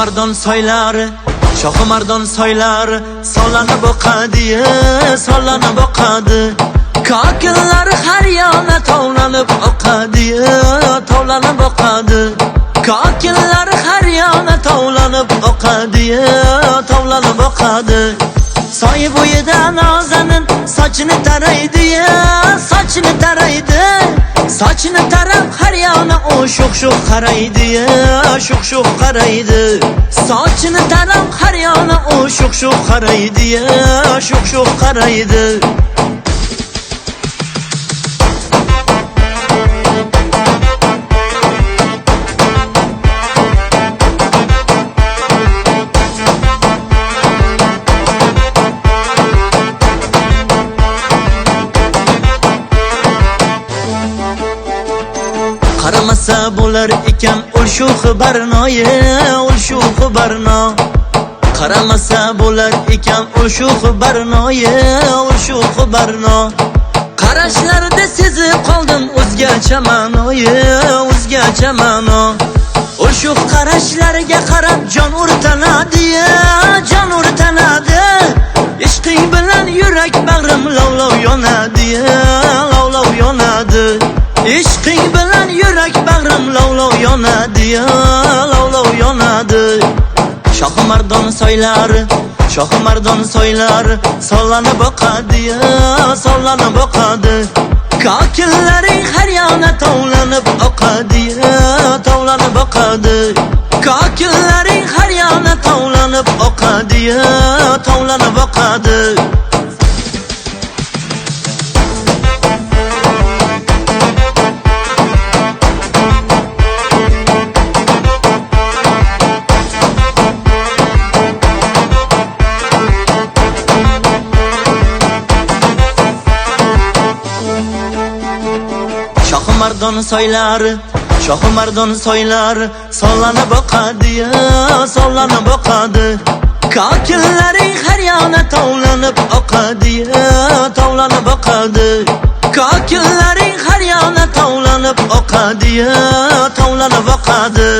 Shohimardon soylari, Shohimardon soylari sollanib oqadi, sollanib oqadi. Kokillar har yana tovlanib oqadi, tovlanib oqadi. Kokillar har yana tovlanib oqadi, tovlanib oqadi. Soy bo'yida nozanin sochini taraydi, sochini taraydi. Sochini tarab har yana o sho'x-sho'x qaraydi, sho'x-sho'x qaraydi. Sochini tarab har yana o sho'x-sho'x qaraydi, sho'x-sho'x qaraydi. Qaramasa bo'lar ekan ul shu xibarnoyi, ul shu xibarno. Qaramasa bo'lar ekan ul shu xibarnoyi, ul shu xibarno. Qarashlarda sezib qoldim o'zgacha ma'noyi, o'zgacha ma'no. Ul shu qarashlariga qarab jon urtanadi, jon urtanadi. Ishqing bilan yurak bag'rim lovlov yonadi, lovlov yonadi. Ishqing bilan yurak bag'rim lovlov yonadi, lovlov yonadi. Shohimardon soylari, Shohimardon soylari sollanib oqadi, sollanib oqadi. Kokillaring har yana tovlanib oqadi, tovlanib oqadi. Kokillaring har yana tovlanib oqadi, tovlanib oqadi. Shohimardon soylari, Shohimardon soylari sollanib oqadi, sollanib oqadi. Kokillaring har yana tovlanib oqadi, tovlanib oqadi. Kokillaring har yana tovlanib oqadi, tovlanib oqadi.